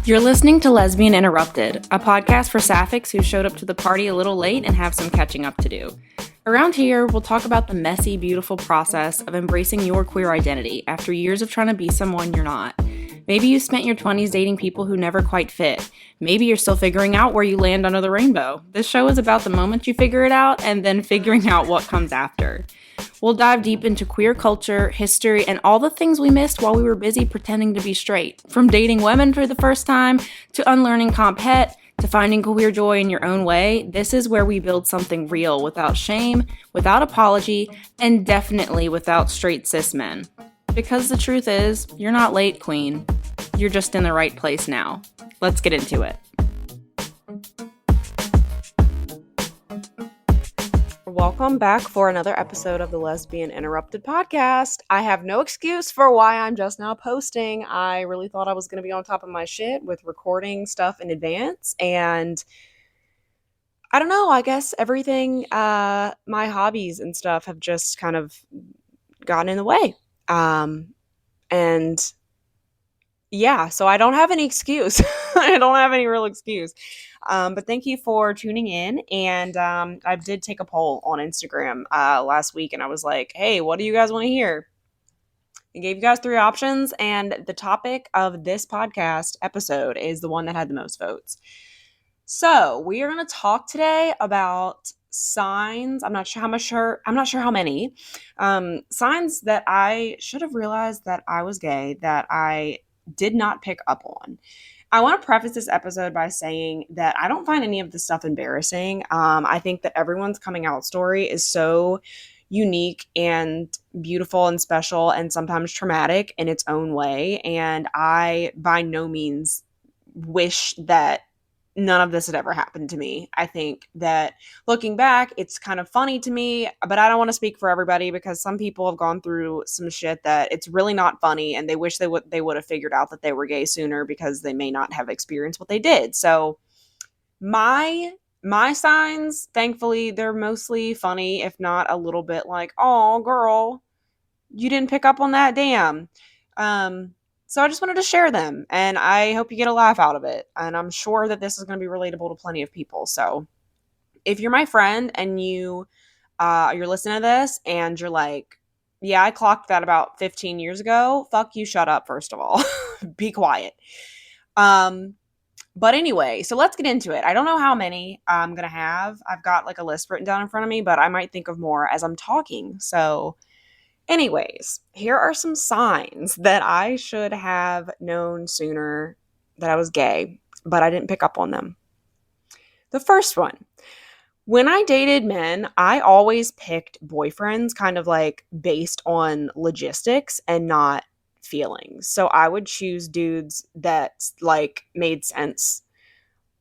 You're listening to Lesbian Interrupted, a podcast for sapphics who showed up to the party a little late and have some catching up to do. Around here, we'll talk about the messy, beautiful process of embracing your queer identity after years of trying to be someone you're not. Maybe you spent your 20s dating people who never quite fit. Maybe you're still figuring out where you land under the rainbow. This show is about the moment you figure it out and then figuring out what comes after. We'll dive deep into queer culture, history, and all the things we missed while we were busy pretending to be straight. From dating women for the first time, to unlearning comphet, to finding queer joy in your own way. This is where we build something real without shame, without apology, and definitely without straight cis men. Because the truth is, you're not late, queen. You're just in the right place now. Let's get into it. Welcome back for another episode of the Lesbian Interrupted podcast. I have no excuse for why I'm just now posting. I really thought I was going to be on top of my shit with recording stuff in advance, and I don't know, I guess everything, my hobbies and stuff have just kind of gotten in the way. And yeah, so I don't have any excuse. I don't have any real excuse. But thank you for tuning in. And I did take a poll on Instagram last week, and I was like, hey, what do you guys want to hear? I gave you guys 3 options, and the topic of this podcast episode is the one that had the most votes. So we are going to talk today about signs. I'm not sure how many signs that I should have realized that I was gay that I did not pick up on. I want to preface this episode by saying that I don't find any of this stuff embarrassing. I think that everyone's coming out story is so unique and beautiful and special and sometimes traumatic in its own way. And I by no means wish that none of this had ever happened to me. I think that looking back, it's kind of funny to me, but I don't want to speak for everybody because some people have gone through some shit that it's really not funny, and they wish they would have figured out that they were gay sooner because they may not have experienced what they did. So my signs, thankfully, they're mostly funny, if not a little bit like, oh, girl, you didn't pick up on that, damn. So I just wanted to share them, and I hope you get a laugh out of it. And I'm sure that this is going to be relatable to plenty of people. So if you're my friend and you're listening to this and you're like, yeah, I clocked that about 15 years ago, fuck you, shut up, first of all. Be quiet. But anyway, so let's get into it. I don't know how many I'm going to have. I've got like a list written down in front of me, but I might think of more as I'm talking. So anyways, here are some signs that I should have known sooner that I was gay, but I didn't pick up on them. The first one, when I dated men, I always picked boyfriends kind of like based on logistics and not feelings. So I would choose dudes that like made sense.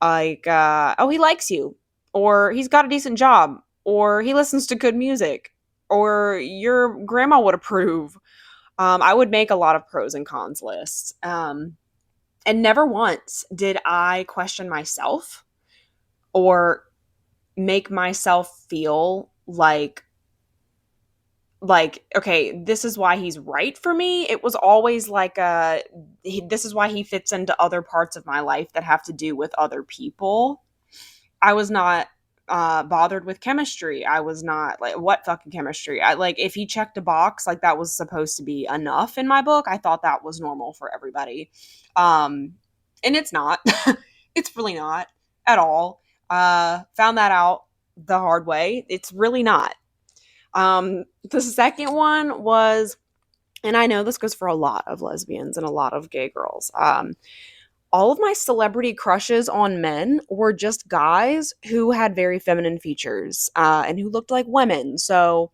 Like, oh, he likes you, or he's got a decent job, or he listens to good music, or your grandma would approve. I would make a lot of pros and cons lists. And never once did I question myself or make myself feel like, okay, this is why he's right for me. It was always like, this is why he fits into other parts of my life that have to do with other people. I was not bothered with chemistry. I was not like, what fucking chemistry? I like, if he checked a box, like that was supposed to be enough in my book. I thought that was normal for everybody. And it's not. It's really not at all. Found that out the hard way. It's really not. The second one was, and I know this goes for a lot of lesbians and a lot of gay girls, all of my celebrity crushes on men were just guys who had very feminine features and who looked like women. So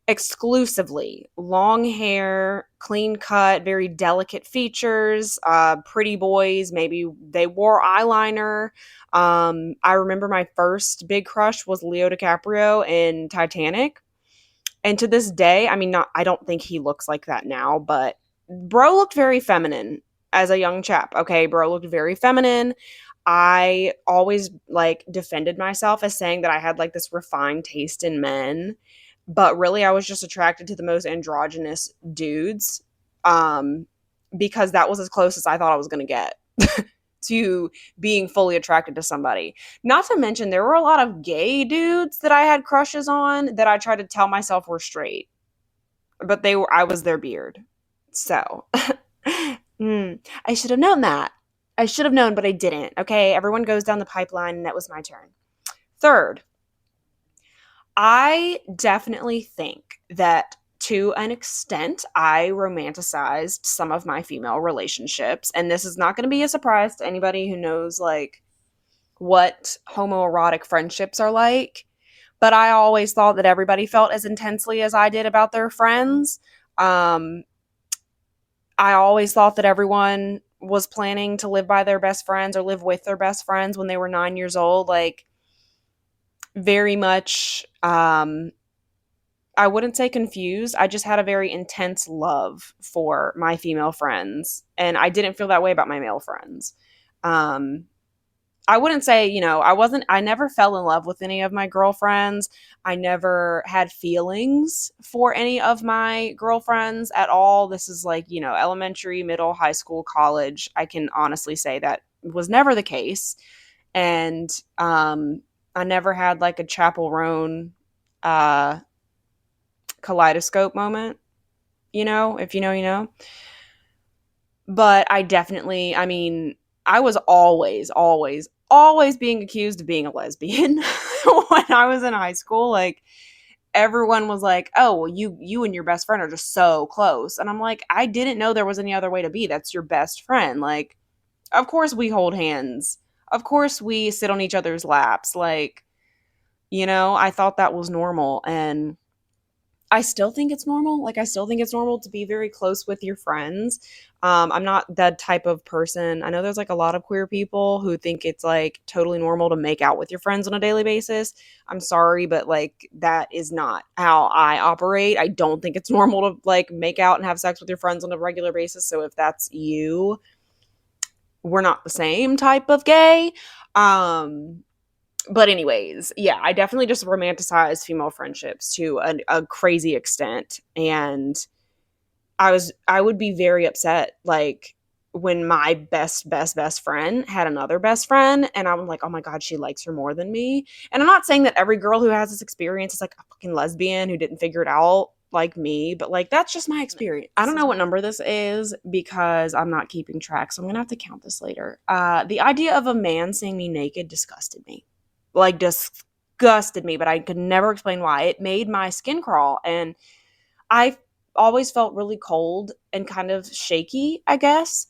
exclusively long hair, clean cut, very delicate features, pretty boys. Maybe they wore eyeliner. I remember my first big crush was Leo DiCaprio in Titanic. And to this day, I mean, I don't think he looks like that now, but bro looked very feminine as a young chap. Okay, bro looked very feminine. I always like defended myself as saying that I had like this refined taste in men, but really I was just attracted to the most androgynous dudes because that was as close as I thought I was going to get to being fully attracted to somebody. Not to mention, there were a lot of gay dudes that I had crushes on that I tried to tell myself were straight, but I was their beard. So, I should have known that. I should have known, but I didn't. Okay, everyone goes down the pipeline, and that was my turn. Third, I definitely think that to an extent, I romanticized some of my female relationships. And this is not going to be a surprise to anybody who knows like what homoerotic friendships are like. But I always thought that everybody felt as intensely as I did about their friends. I always thought that everyone was planning to live by their best friends or live with their best friends when they were 9 years old. Like, very much, I wouldn't say confused. I just had a very intense love for my female friends, and I didn't feel that way about my male friends. Um, I wouldn't say, I never fell in love with any of my girlfriends. I never had feelings for any of my girlfriends at all. This is like, elementary, middle, high school, college. I can honestly say that was never the case. And I never had like a Chapel Roan kaleidoscope moment, if you know, you know. But I definitely, I was always being accused of being a lesbian when I was in high school. Like, everyone was like, "Oh, well, you and your best friend are just so close," and I'm like, I didn't know there was any other way to be. That's your best friend. Like, of course we hold hands. Of course we sit on each other's laps. Like, I thought that was normal, and I still think it's normal. Like, I still think it's normal to be very close with your friends. I'm not that type of person. I know there's like a lot of queer people who think it's like totally normal to make out with your friends on a daily basis. I'm sorry, but like that is not how I operate. I don't think it's normal to like make out and have sex with your friends on a regular basis. So if that's you, we're not the same type of gay. But anyways, yeah, I definitely just romanticized female friendships to a crazy extent. And I would be very upset, like, when my best friend had another best friend, and I'm like, oh my God, she likes her more than me. And I'm not saying that every girl who has this experience is like a fucking lesbian who didn't figure it out like me, but like, that's just my experience. I don't know what number this is because I'm not keeping track, so I'm gonna have to count this later. The idea of a man seeing me naked disgusted me. Like, disgusted me, but I could never explain why. It made my skin crawl, and I always felt really cold and kind of shaky, I guess.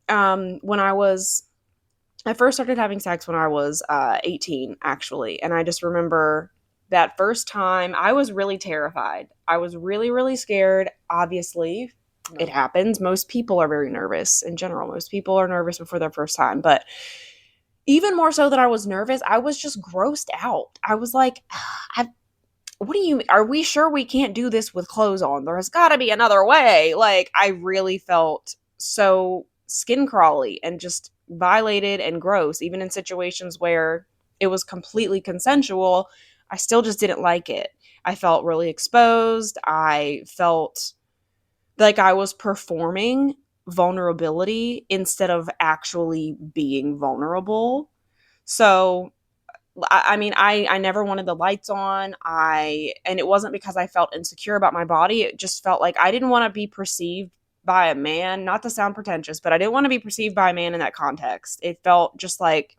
When I first started having sex when I was 18, actually, and I just remember that first time I was really terrified. I was really, really scared. Obviously, it happens. Most people are very nervous in general. Most people are nervous before their first time, but even more so than I was nervous, I was just grossed out. I was like, are we sure we can't do this with clothes on? There has got to be another way. Like, I really felt so skin crawly and just violated and gross, even in situations where it was completely consensual. I still just didn't like it. I felt really exposed. I felt like I was performing vulnerability instead of actually being vulnerable. So, I never wanted the lights on. And it wasn't because I felt insecure about my body. It just felt like I didn't want to be perceived by a man, not to sound pretentious, but I didn't want to be perceived by a man in that context. It felt just like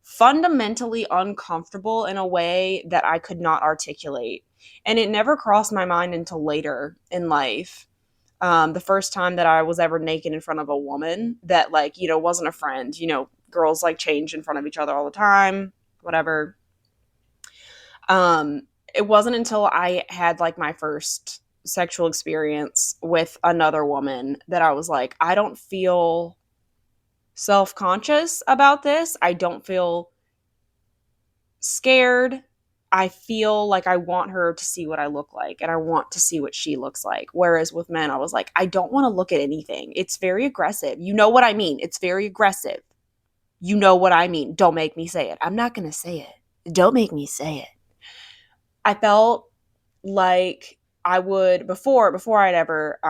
fundamentally uncomfortable in a way that I could not articulate. And it never crossed my mind until later in life. The first time that I was ever naked in front of a woman that, like, wasn't a friend. Girls like change in front of each other all the time, whatever. It wasn't until I had like my first sexual experience with another woman that I was like, I don't feel self-conscious about this. I don't feel scared. I feel like I want her to see what I look like, and I want to see what she looks like. Whereas with men, I was like, I don't want to look at anything. It's very aggressive. You know what I mean? It's very aggressive. You know what I mean? Don't make me say it. I'm not going to say it. Don't make me say it. I felt like I would, before I'd ever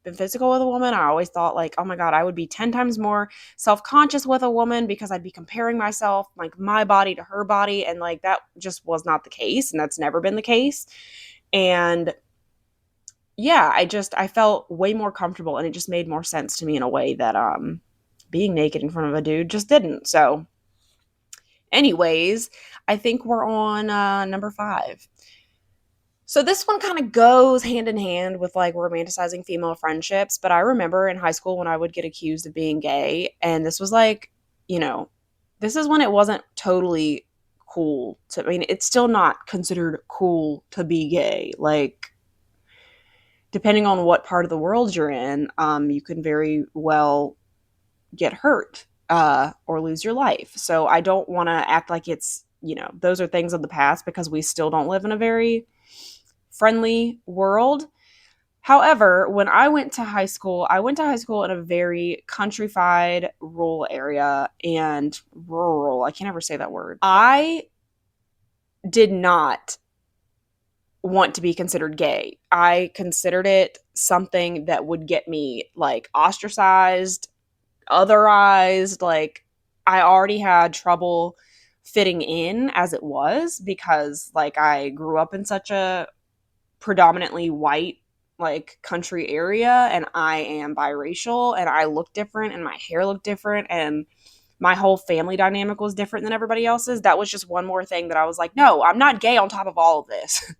been physical with a woman, I always thought like, oh my God, I would be 10 times more self-conscious with a woman because I'd be comparing myself, like my body to her body. And like, that just was not the case. And that's never been the case. And yeah, I felt way more comfortable, and it just made more sense to me in a way that being naked in front of a dude just didn't. So anyways, I think we're on number 5. So this one kind of goes hand in hand with like romanticizing female friendships, but I remember in high school when I would get accused of being gay, and this was like, you know, this is when it wasn't totally cool to, I mean, it's still not considered cool to be gay. Like, depending on what part of the world you're in, you can very well get hurt or lose your life. So I don't want to act like it's, those are things of the past, because we still don't live in a very friendly world. However, when I went to high school in a very countrified, rural area, and rural, I can't ever say that word. I did not want to be considered gay. I considered it something that would get me like ostracized, otherized. Like, I already had trouble fitting in as it was, because like I grew up in such a predominantly white like country area, and I am biracial, and I look different, and my hair looked different, and my whole family dynamic was different than everybody else's. That was just one more thing that I was like, no, I'm not gay on top of all of this.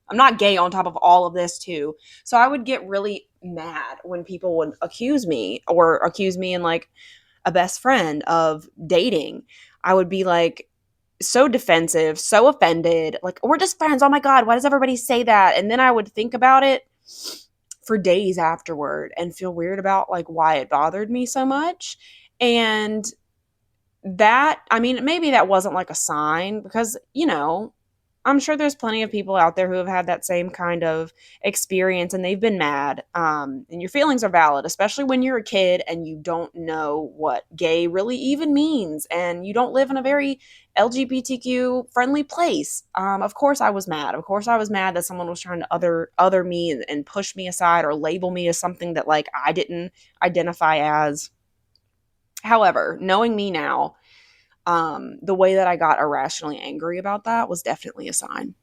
I'm not gay on top of all of this too. So I would get really mad when people would accuse me and like a best friend of dating. I would be like so defensive, so offended, like, we're just friends. Oh my God, why does everybody say that? And then I would think about it for days afterward and feel weird about like why it bothered me so much. And that, I mean, maybe that wasn't like a sign, because, I'm sure there's plenty of people out there who have had that same kind of experience, and they've been mad. And your feelings are valid, especially when you're a kid and you don't know what gay really even means, and you don't live in a very LGBTQ friendly place. Of course I was mad. Of course I was mad that someone was trying to other me and push me aside or label me as something that like I didn't identify as. However, knowing me now, the way that I got irrationally angry about that was definitely a sign.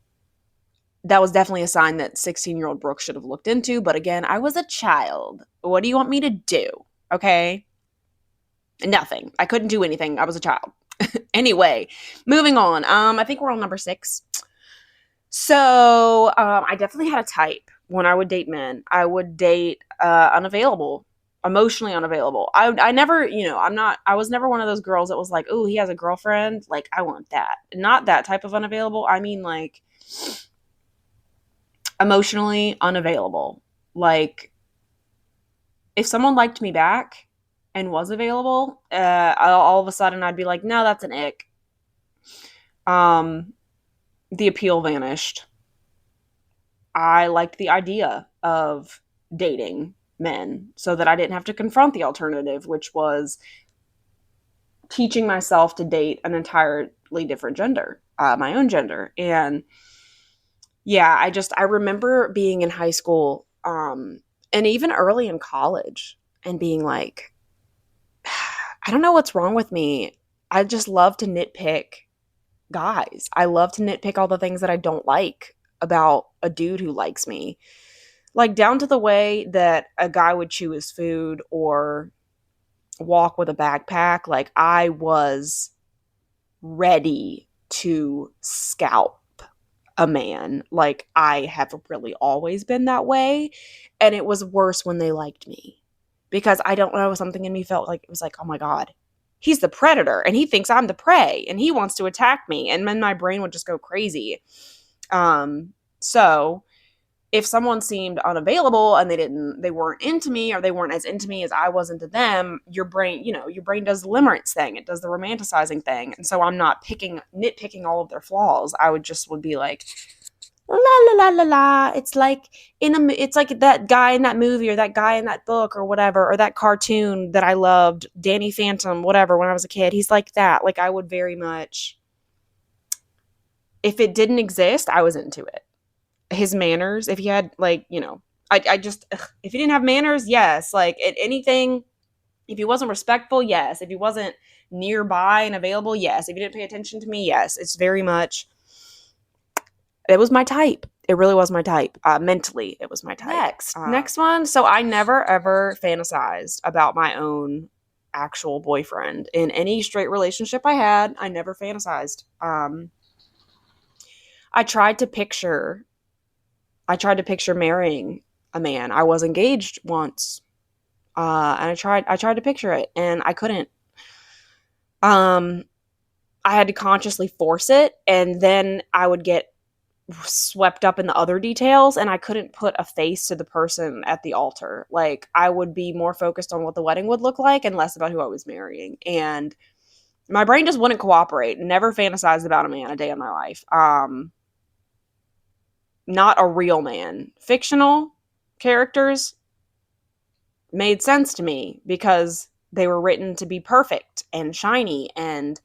That was definitely a sign that 16-year-old Brooke should have looked into. But again, I was a child. What do you want me to do? Okay. Nothing. I couldn't do anything. I was a child. Anyway, moving on. I think we're on number 6. So, I definitely had a type when I would date men. I would date, unavailable, emotionally unavailable. I never, I was never one of those girls that was like, oh, he has a girlfriend, like I want that. Not that type of unavailable. I mean like emotionally unavailable. Like, if someone liked me back and was available, all of a sudden I'd be like, no, that's an ick. The appeal vanished. I liked the idea of dating men so that I didn't have to confront the alternative, which was teaching myself to date an entirely different gender, my own gender. And yeah, I remember being in high school, and even early in college, and being like, I don't know what's wrong with me. I just love to nitpick guys. I love to nitpick all the things that I don't like about a dude who likes me. Like, down to the way that a guy would chew his food or walk with a backpack. Like, I was ready to scalp a man. Like, I have really always been that way. And it was worse when they liked me, because I don't know, something in me felt like, it was like, oh my God, he's the predator and he thinks I'm the prey and he wants to attack me. And then my brain would just go crazy. So if someone seemed unavailable and they weren't into me, or they weren't as into me as I was into them, your brain does the limerence thing. It does the romanticizing thing. And so I'm not nitpicking all of their flaws. I would be like, la la la la la. It's like that guy in that movie, or that guy in that book, or whatever, or that cartoon that I loved, Danny Phantom, whatever, when I was a kid. He's like that. Like, I would very much, if it didn't exist, I was into it. His manners, if he had like, I just, if he didn't have manners, yes. Like, anything, if he wasn't respectful, yes. If he wasn't nearby and available, yes. If he didn't pay attention to me, yes. It's very much, it was my type. It really was my type. Mentally, it was my type. Next one. So I never ever fantasized about my own actual boyfriend in any straight relationship I had. I never fantasized. I tried to picture marrying a man. I was engaged once, and I tried to picture it, and I couldn't. I had to consciously force it, and then I would get swept up in the other details, and I couldn't put a face to the person at the altar. Like, I would be more focused on what the wedding would look like and less about who I was marrying. And my brain just wouldn't cooperate. Never fantasized about a man a day in my life. Not a real man. Fictional characters made sense to me because they were written to be perfect and shiny and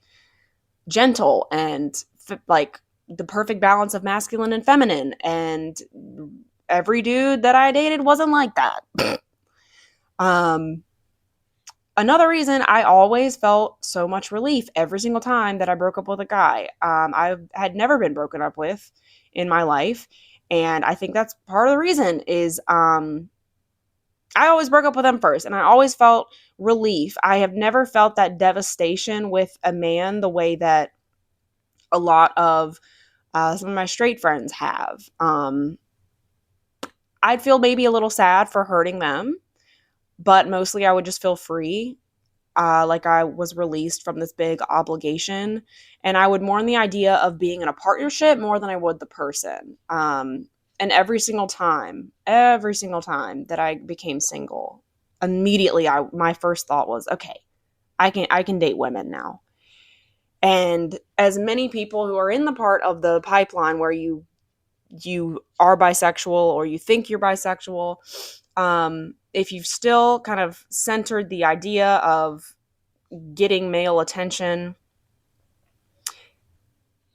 gentle and like the perfect balance of masculine and feminine. And every dude that I dated wasn't like that. Another reason I always felt so much relief every single time that I broke up with a guy. I had never been broken up with in my life. And I think that's part of the reason is I always broke up with them first, and I always felt relief. I have never felt that devastation with a man the way that a lot of some of my straight friends have. I'd feel maybe a little sad for hurting them, but mostly I would just feel free, like I was released from this big obligation, and I would mourn the idea of being in a partnership more than I would the person. And every single time that I became single, immediately my first thought was, okay, I can date women now. And as many people who are in the part of the pipeline where you are bisexual or you think you're bisexual, if you've still kind of centered the idea of getting male attention,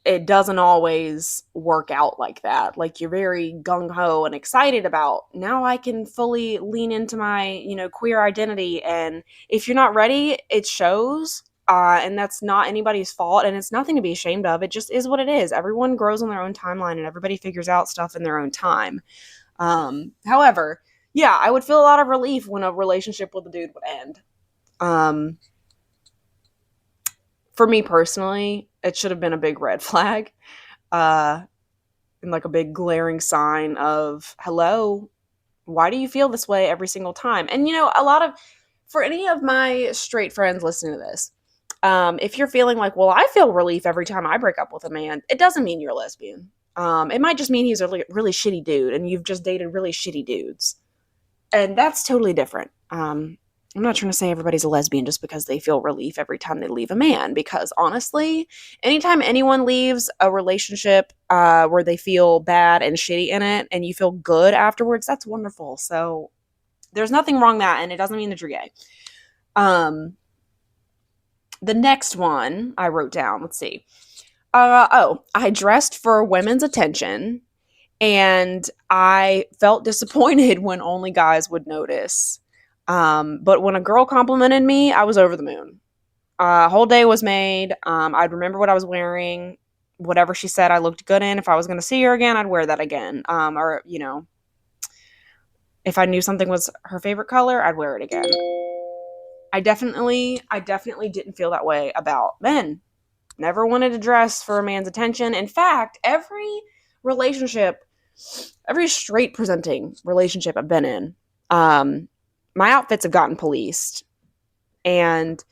it doesn't always work out like that. Like, you're very gung-ho and excited about, now I can fully lean into my, queer identity. And if you're not ready, it shows. And that's not anybody's fault, and it's nothing to be ashamed of. It just is what it is. Everyone grows on their own timeline, and everybody figures out stuff in their own time. However, yeah, I would feel a lot of relief when a relationship with a dude would end. For me personally, it should have been a big red flag, and like a big glaring sign of, hello, why do you feel this way every single time? And for any of my straight friends listening to this, if you're feeling like, well, I feel relief every time I break up with a man, it doesn't mean you're a lesbian. It might just mean he's a really shitty dude, and you've just dated really shitty dudes. And that's totally different. I'm not trying to say everybody's a lesbian just because they feel relief every time they leave a man, because honestly, anytime anyone leaves a relationship where they feel bad and shitty in it and you feel good afterwards, that's wonderful. So there's nothing wrong with that, and it doesn't mean that you're gay. The next one I wrote down, let's see. I dressed for women's attention, and I felt disappointed when only guys would notice. But when a girl complimented me, I was over the moon. A whole day was made. I'd remember what I was wearing. Whatever she said I looked good in. If I was going to see her again, I'd wear that again. Or if I knew something was her favorite color, I'd wear it again. I definitely didn't feel that way about men. Never wanted to dress for a man's attention. In fact, every straight presenting relationship I've been in, my outfits have gotten policed. And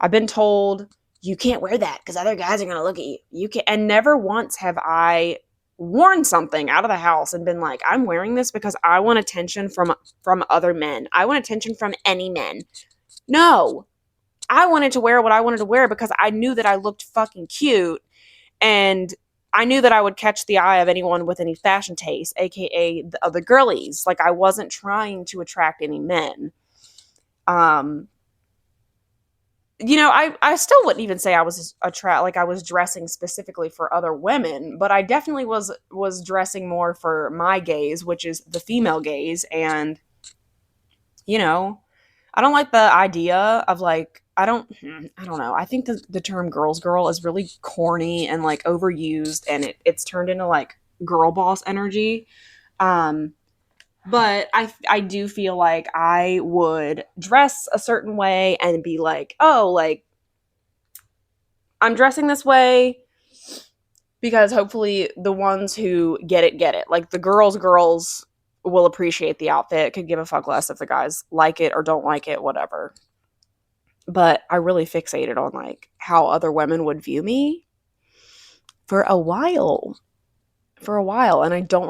I've been told, you can't wear that because other guys are going to look at you. You can't. And never once have I worn something out of the house and been like, I'm wearing this because I want attention from other men. I want attention from any men. No, I wanted to wear what I wanted to wear because I knew that I looked fucking cute, and I knew that I would catch the eye of anyone with any fashion taste, aka the other girlies. Like, I wasn't trying to attract any men. I still wouldn't even say I was like I was dressing specifically for other women, but I definitely was dressing more for my gaze, which is the female gaze. And you know, I don't like the idea of like I don't know. I think the term girl's girl is really corny and like overused, and it's turned into like girl boss energy. Um, but I do feel like I would dress a certain way and be like, oh, like I'm dressing this way because hopefully the ones who get it. Like the girls will appreciate the outfit, could give a fuck less if the guys like it or don't like it, whatever. But I really fixated on like how other women would view me for a while. For a while. And I don't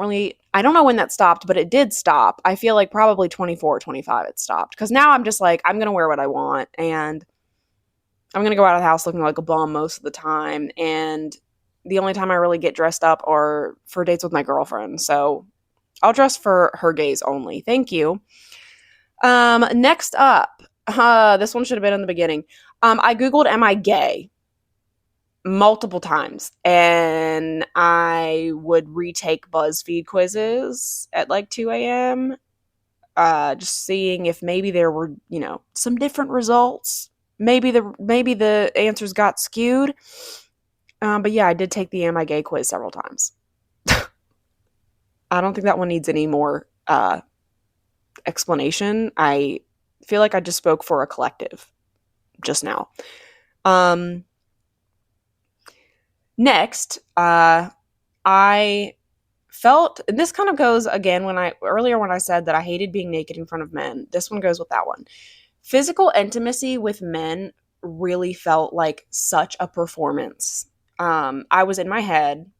know when that stopped, but it did stop. I feel like probably 24, 25 it stopped. Because now I'm just like, I'm going to wear what I want. And I'm going to go out of the house looking like a bum most of the time. And the only time I really get dressed up are for dates with my girlfriend. So I'll dress for her gaze only. Thank you. Next up, this one should have been in the beginning. I Googled, am I gay? Multiple times. And I would retake BuzzFeed quizzes at like 2 a.m. Just seeing if maybe there were, some different results. Maybe the answers got skewed. But yeah, I did take the Am I Gay quiz several times. I don't think that one needs any more explanation. I feel like I just spoke for a collective just now. Next, I felt, and this kind of goes again when I said that I hated being naked in front of men. This one goes with that one. Physical intimacy with men really felt like such a performance. I was in my head.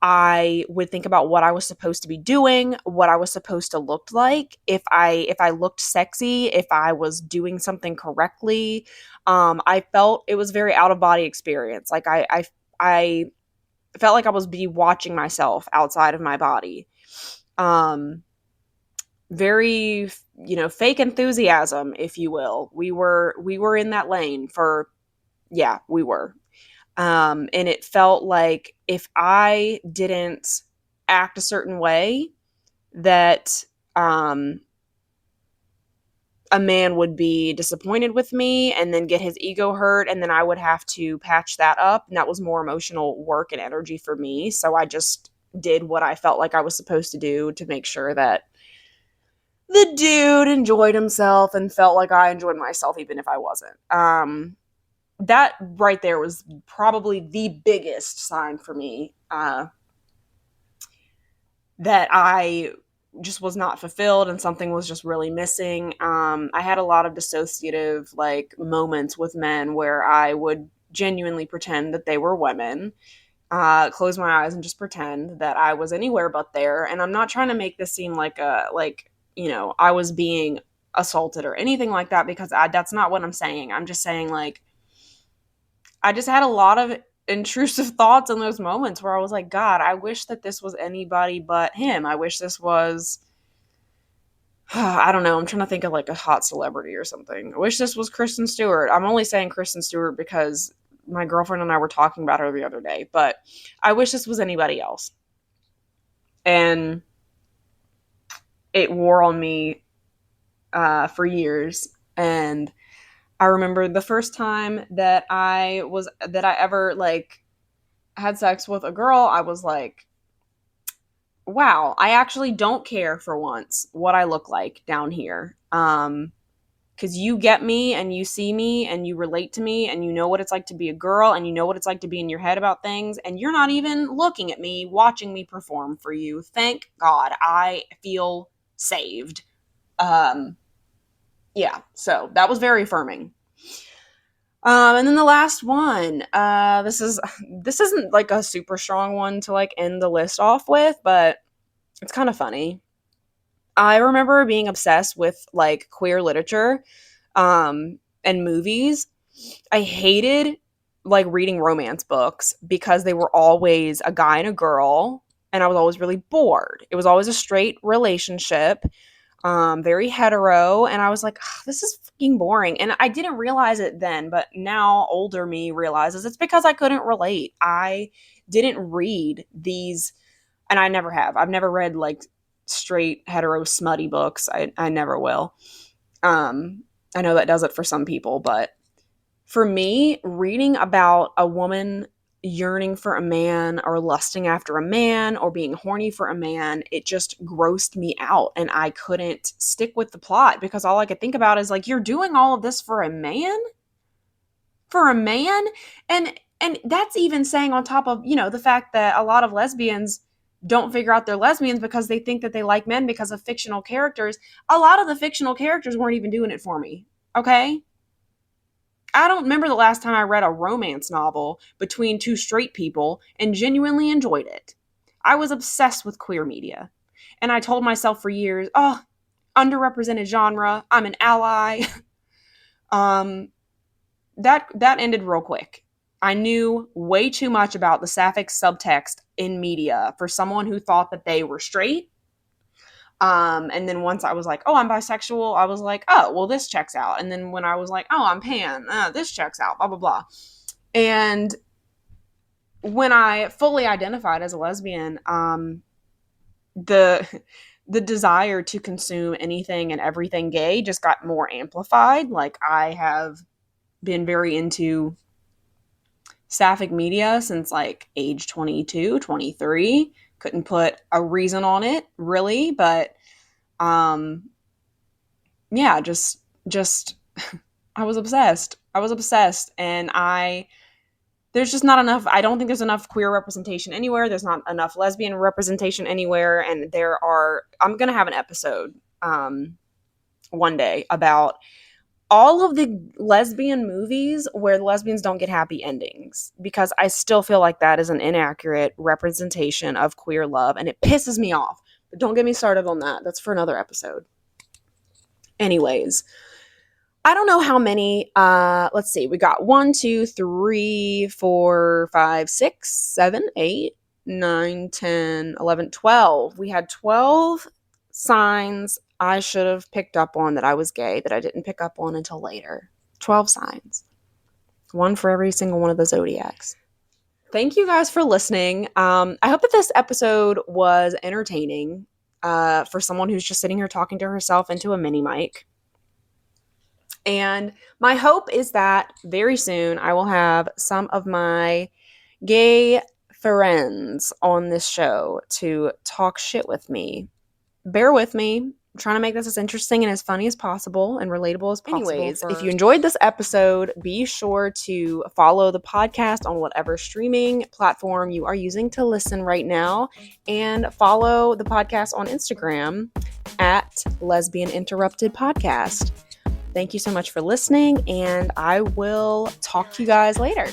I would think about what I was supposed to be doing, what I was supposed to look like, if I looked sexy, if I was doing something correctly. I felt it was very out of body experience. Like I felt like I was watching myself outside of my body. Very, fake enthusiasm, if you will. We were in that lane we were. And it felt like if I didn't act a certain way, that a man would be disappointed with me and then get his ego hurt, and then I would have to patch that up. And that was more emotional work and energy for me. So I just did what I felt like I was supposed to do to make sure that the dude enjoyed himself and felt like I enjoyed myself, even if I wasn't. That right there was probably the biggest sign for me that I just was not fulfilled and something was just really missing. I had a lot of dissociative like moments with men where I would genuinely pretend that they were women, close my eyes and just pretend that I was anywhere but there. And I'm not trying to make this seem like I was being assaulted or anything like that, because that's not what I'm saying. I'm just saying like I just had a lot of intrusive thoughts in those moments where I was like, God, I wish that this was anybody but him. I wish this was, I don't know, I'm trying to think of like a hot celebrity or something. I wish this was Kristen Stewart. I'm only saying Kristen Stewart because my girlfriend and I were talking about her the other day, but I wish this was anybody else. And it wore on me for years. And I remember the first time that I ever like had sex with a girl, I was like, wow, I actually don't care for once what I look like down here. Cause you get me and you see me and you relate to me and you know what it's like to be a girl and you know what it's like to be in your head about things, and you're not even looking at me, watching me perform for you. Thank God, I feel saved. Yeah, so that was very affirming. And then the last one, this isn't like a super strong one to like end the list off with, but it's kind of funny. I remember being obsessed with like queer literature, and movies. I hated like reading romance books because they were always a guy and a girl, and I was always really bored. It was always a straight relationship. very hetero. And I was like, this is fucking boring. And I didn't realize it then, but now older me realizes it's because I couldn't relate. I didn't read these, and I never have. I've never read like straight hetero smutty books. I never will. I know that does it for some people, but for me, reading about a woman yearning for a man or lusting after a man or being horny for a man, it just grossed me out, and I couldn't stick with the plot because all I could think about is like, you're doing all of this for a man? For a man? And that's even saying on top of, the fact that a lot of lesbians don't figure out they're lesbians because they think that they like men because of fictional characters. A lot of the fictional characters weren't even doing it for me. Okay? I don't remember the last time I read a romance novel between two straight people and genuinely enjoyed it. I was obsessed with queer media. And I told myself for years, underrepresented genre, I'm an ally. That ended real quick. I knew way too much about the sapphic subtext in media for someone who thought that they were straight. And then once I was like, I'm bisexual, I was like, well, this checks out. And then when I was like, I'm pan, this checks out, blah, blah, blah. And when I fully identified as a lesbian, the desire to consume anything and everything gay just got more amplified. Like, I have been very into sapphic media since like age 22, 23. Couldn't put a reason on it really, but just I was obsessed. And there's just not enough. I don't think there's enough queer representation anywhere. There's not enough lesbian representation anywhere. And I'm going to have an episode one day about all of the lesbian movies where the lesbians don't get happy endings, because I still feel like that is an inaccurate representation of queer love, and it pisses me off. But don't get me started on that. That's for another episode. Anyways, I don't know how many, let's see, we got 1, 2, 3, 4, 5, 6, 7, 8, 9, 10, 11, 12. We had 12 signs I should have picked up on that I was gay that I didn't pick up on until later. 12 signs. One for every single one of the zodiacs. Thank you guys for listening. I hope that this episode was entertaining for someone who's just sitting here talking to herself into a mini mic. And my hope is that very soon I will have some of my gay friends on this show to talk shit with me. Bear with me. I'm trying to make this as interesting and as funny as possible and relatable as possible. Anyways, if you enjoyed this episode, be sure to follow the podcast on whatever streaming platform you are using to listen right now, and follow the podcast on Instagram at Lesbian Interrupted Podcast. Thank you so much for listening, and I will talk to you guys later.